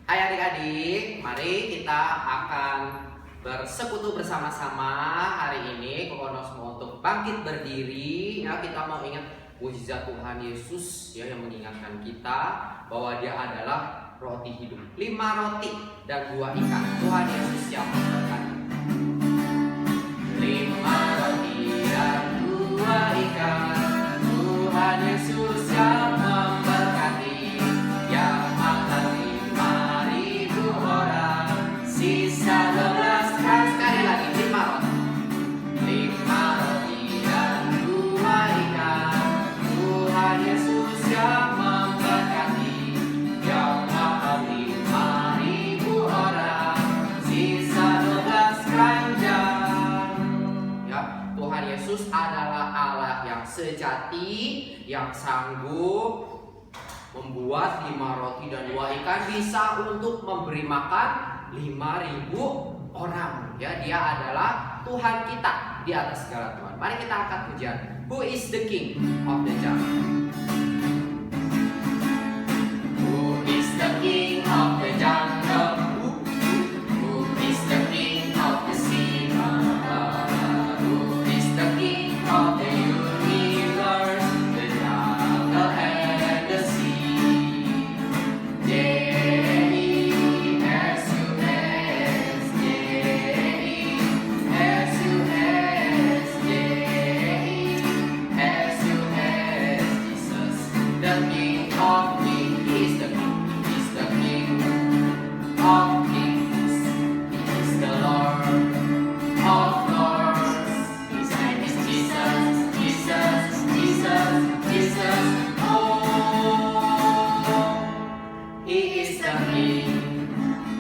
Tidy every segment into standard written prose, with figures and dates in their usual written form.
Hai adik-adik, mari kita akan bersekutu bersama-sama hari ini. Kokonos mau untuk bangkit berdiri. Ya, kita mau ingat mukjizat Tuhan Yesus ya, yang mengingatkan kita bahwa Dia adalah roti hidup. 5 roti dan 2 ikan. Tuhan Yesus yang memberkati. 5 roti dan 2 ikan. Tuhan Yesus yang memberkati. Yang makan 5.000 orang. Sisa 12 kan. Sekali lagi 5 roti. 5 roti dan 2 ikan. Tuhan Yesus yang memberkati. Yang makan 5.000 orang. Sisa 12 keranjang. Ya, Tuhan Yesus adalah Allah yang sejati, yang sanggup membuat 5 roti dan 2 ikan bisa untuk memberi makan 5.000 orang. Ya, Dia adalah Tuhan kita di atas segala Tuhan. Mari kita angkat pujian. Who is the King of the jungle? Who is the King of the jungle? Who is the King of the sea? Who is the King of the universe? The jungle and the sea.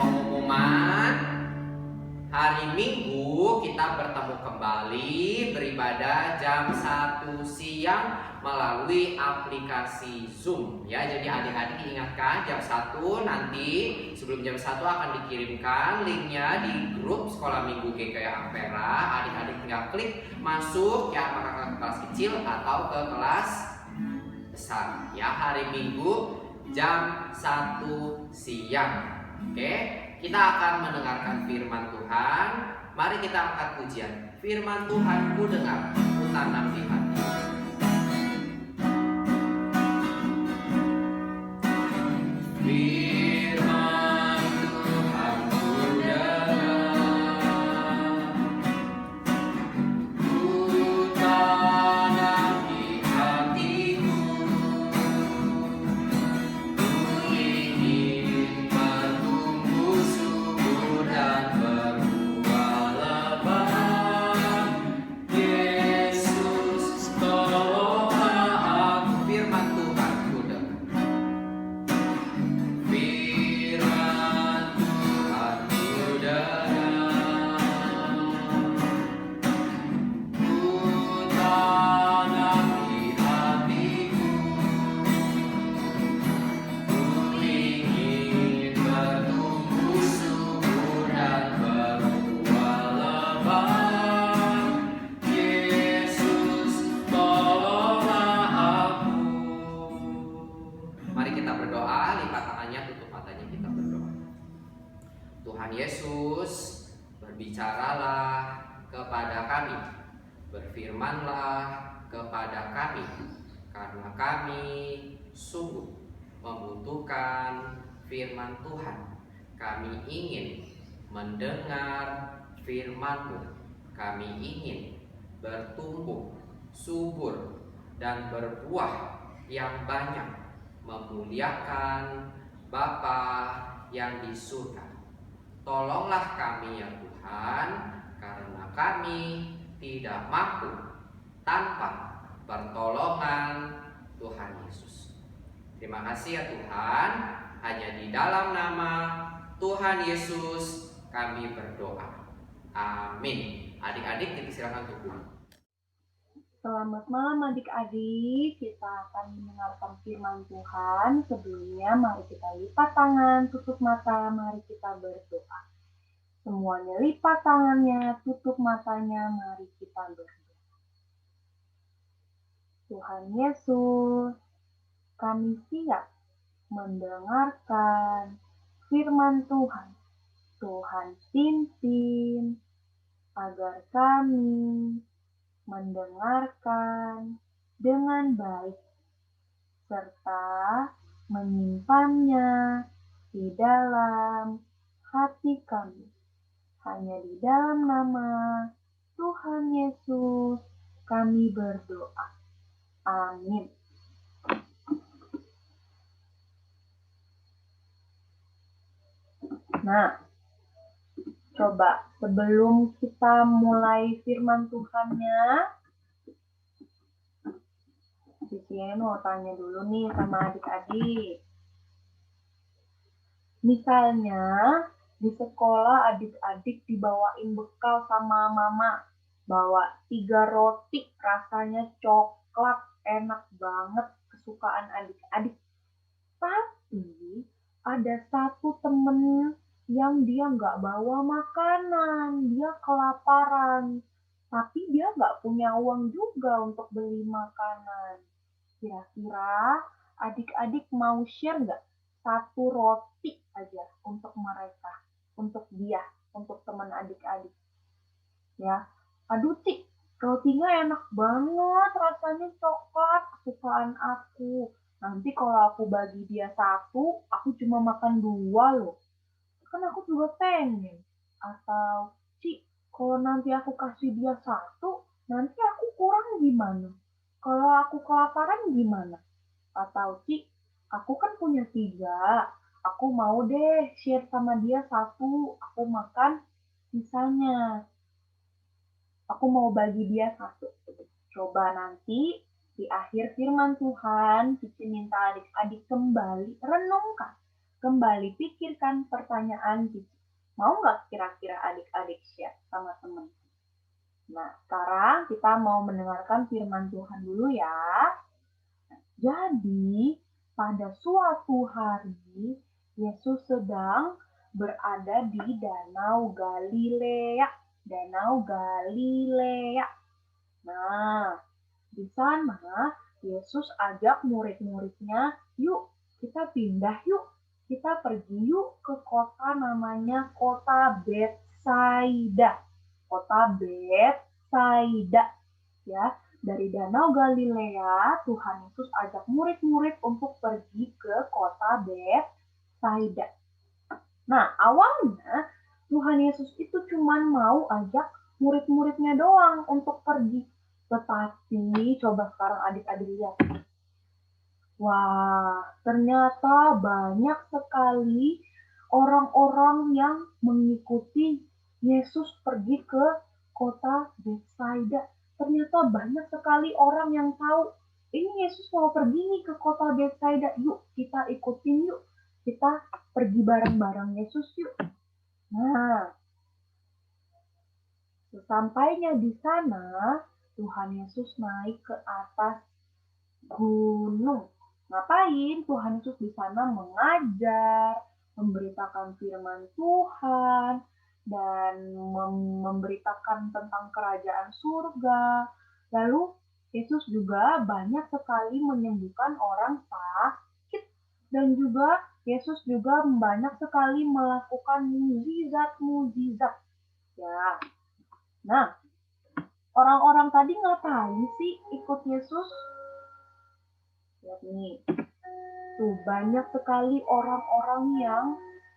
Pengumuman hari Minggu kita bertemu kembali beribadah jam 1 siang melalui aplikasi Zoom ya. Jadi adik-adik diingatkan jam 1 nanti sebelum jam 1 akan dikirimkan linknya di grup Sekolah Minggu GKI Ampera. Adik-adik tinggal klik masuk ya, apakah ke kelas kecil atau ke kelas besar ya. Hari Minggu jam 1 siang. Oke, kita akan mendengarkan firman Tuhan. Mari kita angkat pujian. Firman Tuhan ku dengar, ku tanam di hati. Firman Tuhan ku dengar, ku tanam di hatiku. Ku ingin bertumbuh subur dan berbuah lebat. Yesus tolonglah aku. Firman Tuhan ku dengar. Firman Tuhan ku dengar, ku tanam di hatiku. Ku ingin bertumbuh subur dan berbuah lebat. Yesus tolonglah aku. Mari kita berdoa, lipat tangannya, tutup matanya, kita berdoa. Tuhan Yesus, berbicaralah kepada kami, berfirmanlah kepada kami, karena kami sungguh membutuhkan firman Tuhan. Kami ingin mendengar firman-Mu. Kami ingin bertumbuh subur dan berbuah yang banyak, memuliakan Bapa yang di surga. Tolonglah kami ya Tuhan, karena kami tidak mampu tanpa pertolongan Tuhan Yesus. Terima kasih ya Tuhan, hanya di dalam nama Tuhan Yesus kami berdoa. Amin. Adik-adik dipersilakan untuk duduk. Selamat malam adik-adik, kita akan mendengarkan firman Tuhan. Sebelumnya mari kita lipat tangan, tutup mata, mari kita berdoa. Semuanya lipat tangannya, tutup matanya, mari kita berdoa. Tuhan Yesus, kami siap mendengarkan firman Tuhan. Tuhan pimpin agar kami mendengarkan dengan baik serta menyimpannya di dalam hati kami. Hanya di dalam nama Tuhan Yesus kami berdoa. Amin. Nah, coba sebelum kita mulai firman Tuhannya, Cici mau tanya dulu nih sama adik-adik. Misalnya di sekolah adik-adik dibawain bekal sama mama, bawa 3 roti rasanya coklat, enak banget, kesukaan adik-adik. Tapi ada satu temen yang dia nggak bawa makanan, dia kelaparan. Tapi dia nggak punya uang juga untuk beli makanan. Kira-kira adik-adik mau share nggak 1 roti aja untuk mereka, untuk dia, untuk teman adik-adik? Ya, aduh Cik, rotinya enak banget, rasanya coklat, kesukaan aku. Nanti kalau aku bagi dia 1, aku cuma makan 2 loh. Kan aku juga pengen. Atau, Cik, kalau nanti aku kasih dia 1, nanti aku kurang gimana? Kalau aku kelaparan gimana? Atau, Cik, aku kan punya 3, aku mau deh share sama dia 1, aku makan sisanya. Aku mau bagi dia 1. Coba nanti di akhir firman Tuhan, Cici minta adik-adik kembali renungkan, kembali pikirkan pertanyaan Cici. Mau nggak kira-kira adik-adik share sama teman? Nah, sekarang kita mau mendengarkan firman Tuhan dulu ya. Jadi, pada suatu hari, Yesus sedang berada di Danau Galilea. Danau Galilea. Nah, di sana Yesus ajak murid-muridnya, yuk kita pindah yuk. Kita pergi yuk ke kota namanya kota Betsaida. Kota Betsaida. Ya, dari Danau Galilea, Tuhan Yesus ajak murid-murid untuk pergi ke kota Betsaida. Nah, awalnya Tuhan Yesus itu cuma mau ajak murid-muridnya doang untuk pergi. Tetapi coba sekarang adik-adik lihat. Wah, ternyata banyak sekali orang-orang yang mengikuti Yesus pergi ke kota Betsaida. Ternyata banyak sekali orang yang tahu, ini Yesus mau pergi nih ke kota Betsaida. Yuk, kita ikutin yuk. Kita pergi bareng-bareng Yesus yuk. Nah, sesampainya di sana, Tuhan Yesus naik ke atas gunung. Ngapain? Tuhan Yesus di sana mengajar, memberitakan firman Tuhan, dan memberitakan tentang kerajaan surga. Lalu Yesus juga banyak sekali menyembuhkan orang sakit, dan juga Yesus juga banyak sekali melakukan mukjizat-mukjizat. Ya. Nah, orang-orang tadi ngapain sih ikut Yesus? Lihat nih, tuh banyak sekali orang-orang yang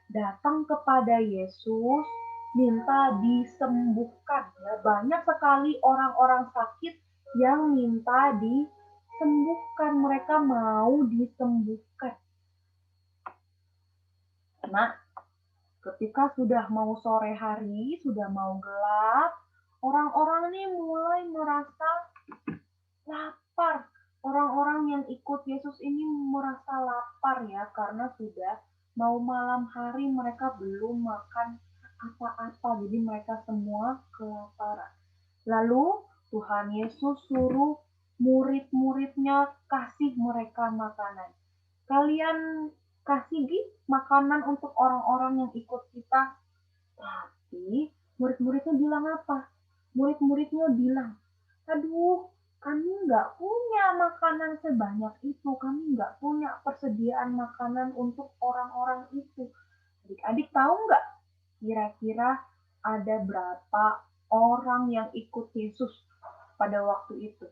datang kepada Yesus minta disembuhkan. Ya, banyak sekali orang-orang sakit yang minta disembuhkan. Mereka mau disembuhkan. Nah, ketika sudah mau sore hari, sudah mau gelap, orang-orang ini mulai merasa lapar. Orang-orang yang ikut Yesus ini merasa lapar ya, karena sudah mau malam hari mereka belum makan apa-apa, jadi mereka semua kelaparan. Lalu Tuhan Yesus suruh murid-muridnya kasih mereka makanan. Kalian kasih makanan untuk orang-orang yang ikut kita. Tapi murid-muridnya bilang apa? Murid-muridnya bilang, aduh, kami nggak punya makanan sebanyak itu. Kami nggak punya persediaan makanan untuk orang-orang itu. Adik-adik tahu nggak kira-kira ada berapa orang yang ikut Yesus pada waktu itu?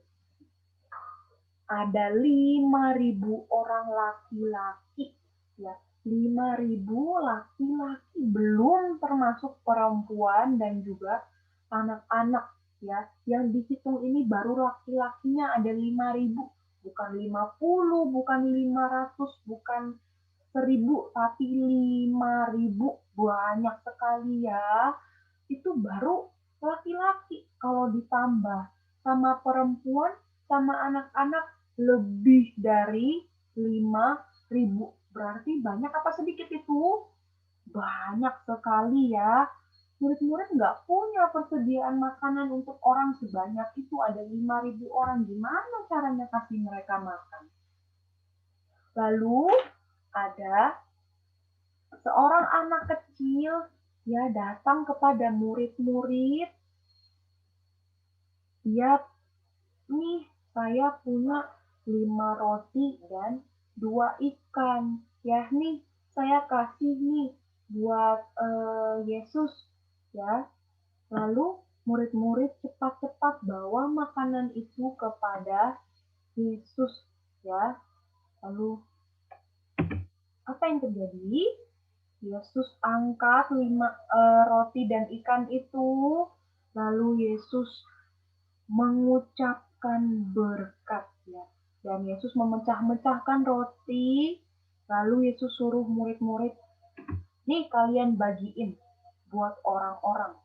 Ada 5.000 orang laki-laki, ya. 5.000 laki-laki, belum termasuk perempuan dan juga anak-anak, ya. Yang dihitung ini baru laki-lakinya ada 5.000, bukan 50, bukan 500, bukan 1.000, tapi 5.000. Banyak sekali ya. Itu baru laki-laki. Kalau ditambah sama perempuan, sama anak-anak, lebih dari 5.000. Berarti banyak apa sedikit itu? Banyak sekali ya. Murid-murid nggak punya persediaan makanan untuk orang sebanyak itu. Ada 5.000 orang. Gimana caranya kasih mereka makan? Lalu ada seorang anak kecil ya datang kepada murid-murid. Dia, nih saya punya 5 roti dan 2 ikan. Ya nih, saya kasih nih buat Yesus ya. Lalu murid-murid cepat-cepat bawa makanan itu kepada Yesus ya. Lalu apa yang terjadi? Yesus angkat 5 roti dan ikan itu. Lalu Yesus mengucapkan berkat ya. Dan Yesus memecah-mecahkan roti. Lalu Yesus suruh murid-murid, nih kalian bagiin buat orang-orang.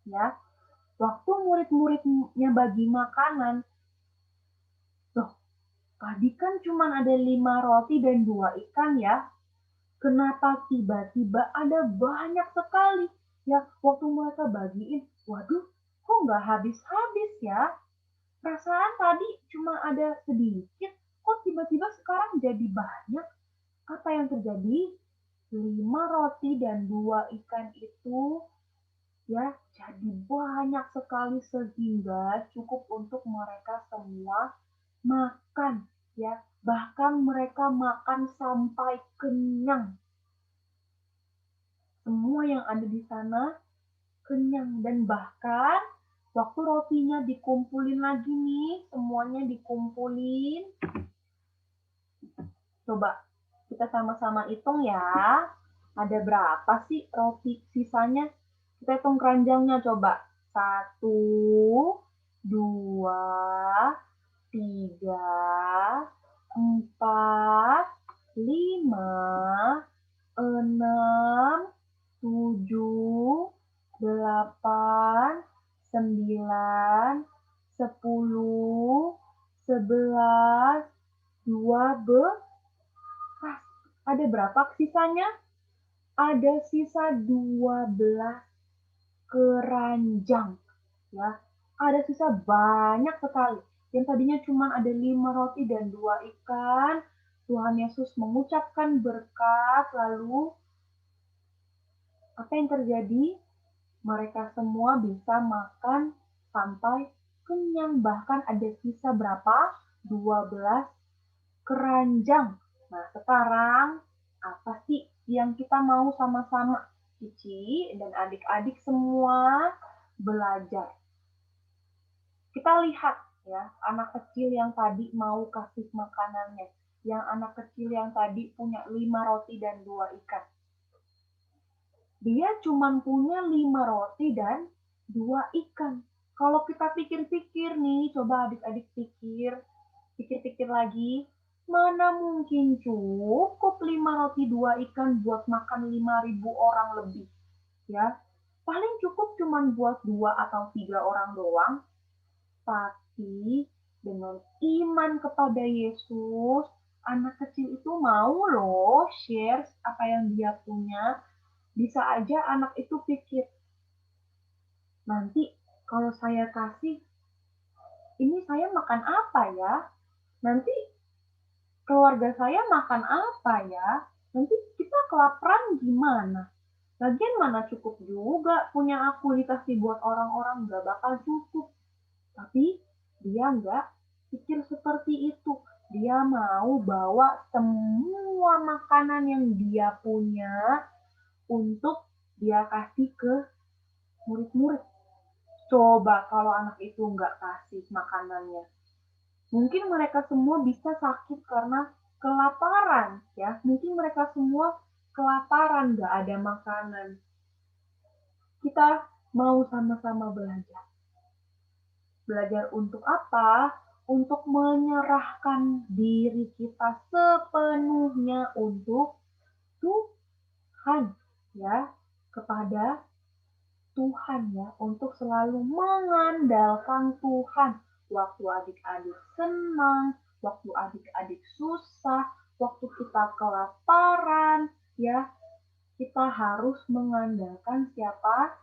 Ya. Waktu murid-muridnya bagi makanan, loh, tadi kan cuma ada 5 roti dan 2 ikan ya. Kenapa tiba-tiba ada banyak sekali? Ya, waktu mereka bagiin, waduh, kok nggak habis-habis ya? Perasaan tadi cuma ada sedikit, kok tiba-tiba sekarang jadi banyak? Apa yang terjadi? 5 roti dan 2 ikan itu ya jadi banyak sekali sehingga cukup untuk mereka semua makan ya. Bahkan mereka makan sampai kenyang. Semua yang ada di sana kenyang dan bahkan waktu rotinya dikumpulin lagi nih, semuanya dikumpulin. Coba kita sama-sama hitung ya. Ada berapa sih roti sisanya? Kita hitung keranjangnya coba. 1, 2, 3, 4, 5, 6, 7, 8, 9, 10, 11, 12. Ada berapa sisanya? Ada sisa 12 keranjang. Ya, ada sisa banyak sekali. Yang tadinya cuma ada 5 roti dan 2 ikan. Tuhan Yesus mengucapkan berkat, lalu apa yang terjadi? Mereka semua bisa makan sampai kenyang. Bahkan ada sisa berapa? 12 keranjang. Nah, sekarang apa sih yang kita mau sama-sama Cici dan adik-adik semua belajar? Kita lihat ya, anak kecil yang tadi mau kasih makanannya. Yang anak kecil yang tadi punya 5 roti dan 2 ikan. Dia cuma punya 5 roti dan 2 ikan. Kalau kita pikir-pikir nih, coba adik-adik pikir-pikir lagi, mana mungkin cukup 5 roti 2 ikan buat makan 5.000 orang lebih. Ya, paling cukup cuma buat 2 atau 3 orang doang. Tapi dengan iman kepada Yesus, anak kecil itu mau loh share apa yang dia punya. Bisa aja anak itu pikir, nanti kalau saya kasih, ini saya makan apa ya? Nanti keluarga saya makan apa ya? Nanti kita kelaparan gimana? Lagian mana cukup juga punya aku dikasih buat orang-orang, gak bakal cukup. Tapi dia nggak pikir seperti itu. Dia mau bawa semua makanan yang dia punya untuk dia kasih ke murid-murid. Coba kalau anak itu nggak kasih makanannya, mungkin mereka semua bisa sakit karena kelaparan, ya. Mungkin mereka semua kelaparan, nggak ada makanan. Kita mau sama-sama belajar. Belajar untuk apa? Untuk menyerahkan diri kita sepenuhnya untuk Tuhan, ya, kepada Tuhan, ya, untuk selalu mengandalkan Tuhan. Waktu adik-adik senang, waktu adik-adik susah, waktu kita kelaparan, ya, kita harus mengandalkan siapa?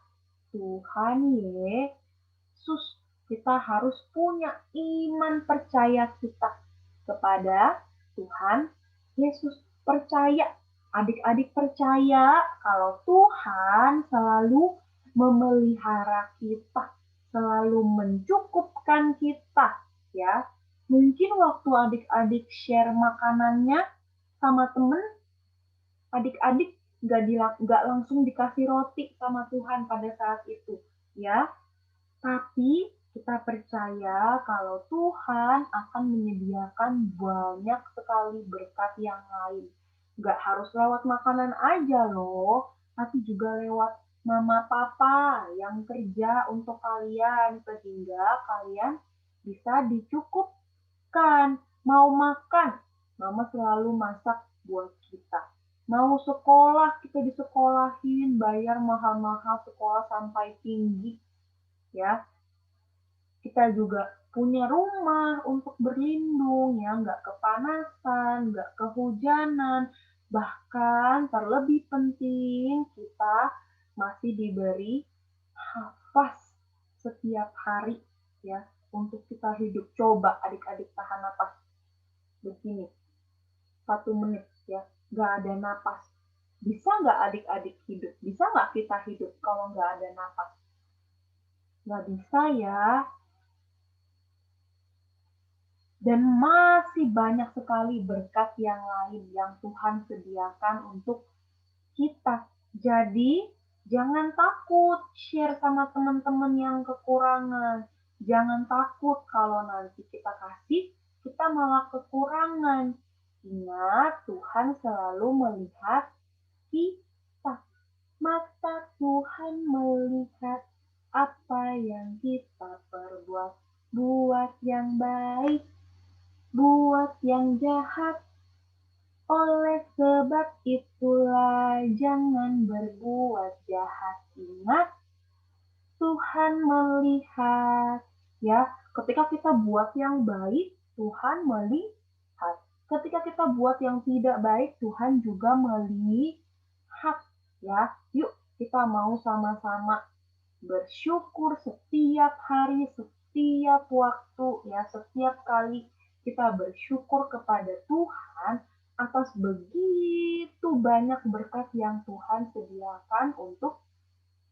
Tuhan Yesus. Kita harus punya iman percaya kita kepada Tuhan Yesus. Percaya, adik-adik percaya kalau Tuhan selalu memelihara kita, selalu mencukupkan kita, ya. Mungkin waktu adik-adik share makanannya sama temen, adik-adik nggak langsung dikasih roti sama Tuhan pada saat itu, ya. Tapi kita percaya kalau Tuhan akan menyediakan banyak sekali berkat yang lain. Nggak harus lewat makanan aja loh, tapi juga lewat mama papa yang kerja untuk kalian, sehingga kalian bisa dicukupkan. Mau makan, mama selalu masak buat kita. Mau sekolah, kita disekolahin, bayar mahal-mahal sekolah sampai tinggi, ya. Kita juga punya rumah untuk berlindung, ya, nggak kepanasan, nggak kehujanan. Bahkan terlebih penting, kita masih diberi nafas setiap hari, ya, untuk kita hidup. Coba adik-adik tahan napas begini, 1 menit, ya, nggak ada napas. Bisa nggak adik-adik hidup? Bisa nggak kita hidup kalau nggak ada napas? Nggak bisa, ya. Dan masih banyak sekali berkat yang lain yang Tuhan sediakan untuk kita. Jadi, jangan takut share sama teman-teman yang kekurangan. Jangan takut kalau nanti kita kasih, kita malah kekurangan. Ingat, Tuhan selalu melihat kita. Mata Tuhan melihat apa yang kita perbuat. Buat yang baik, buat yang jahat. Oleh sebab itulah jangan berbuat jahat. Ingat, Tuhan melihat. Ya, ketika kita buat yang baik, Tuhan melihat. Ketika kita buat yang tidak baik, Tuhan juga melihat. Ya, yuk kita mau sama-sama bersyukur setiap hari, setiap waktu, ya, setiap kali kita bersyukur kepada Tuhan atas begitu banyak berkat yang Tuhan sediakan untuk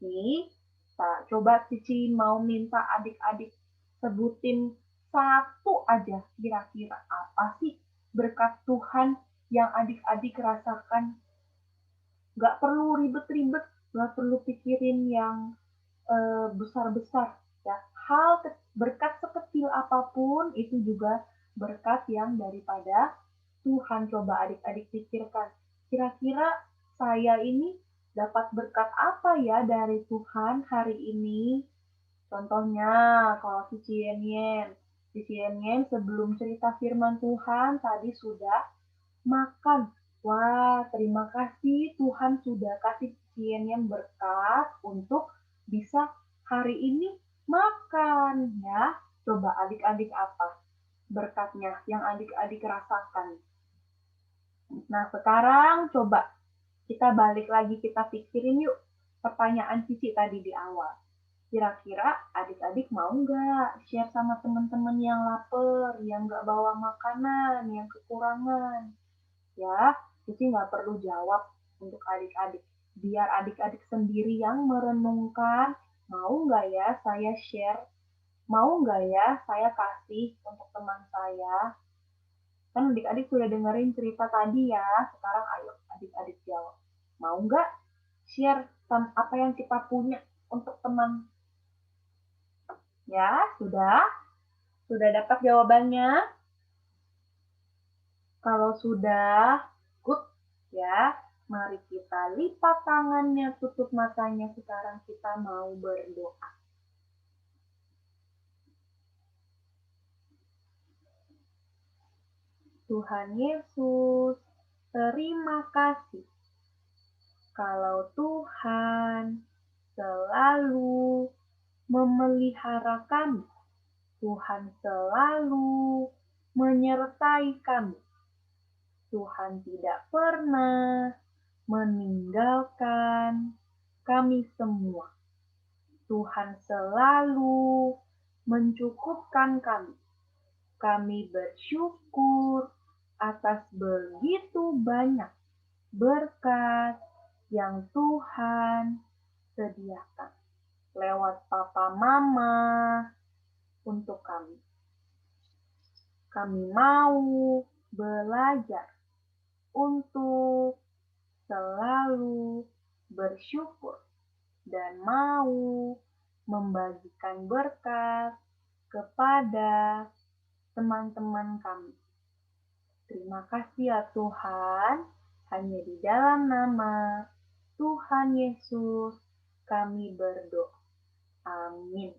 kita. Coba Cici mau minta adik-adik sebutin satu aja, kira-kira apa sih berkat Tuhan yang adik-adik rasakan. Nggak perlu ribet-ribet, nggak perlu pikirin yang besar-besar, ya. Berkat sekecil apapun itu juga berkat yang daripada Tuhan. Coba adik-adik pikirkan, kira-kira saya ini dapat berkat apa ya dari Tuhan hari ini? Contohnya, kalau si Cienyen sebelum cerita firman Tuhan tadi sudah makan. Wah, terima kasih Tuhan sudah kasih Cienyen berkat untuk bisa hari ini makan, ya. Coba adik-adik apa berkatnya yang adik-adik rasakan. Nah, sekarang coba kita balik lagi, kita pikirin yuk pertanyaan Cici tadi di awal. Kira-kira adik-adik mau nggak share sama teman-teman yang lapar, yang nggak bawa makanan, yang kekurangan? Ya, Cici nggak perlu jawab untuk adik-adik. Biar adik-adik sendiri yang merenungkan, mau nggak ya saya share? Mau nggak ya saya kasih untuk teman saya? Kan adik-adik sudah dengerin cerita tadi ya, sekarang ayo adik-adik jawab. Mau nggak? share apa yang kita punya untuk teman. Ya, sudah? Sudah dapat jawabannya? Kalau sudah, good ya. Mari kita lipat tangannya, tutup matanya. Sekarang kita mau berdoa. Tuhan Yesus, terima kasih kalau Tuhan selalu memelihara kami. Tuhan selalu menyertai kami. Tuhan tidak pernah meninggalkan kami semua. Tuhan selalu mencukupkan kami. Kami bersyukur atas begitu banyak berkat yang Tuhan sediakan lewat papa mama untuk kami. Kami mau belajar untuk selalu bersyukur dan mau membagikan berkat kepada teman-teman kami. Terima kasih ya Tuhan, hanya di dalam nama Tuhan Yesus kami berdoa. Amin.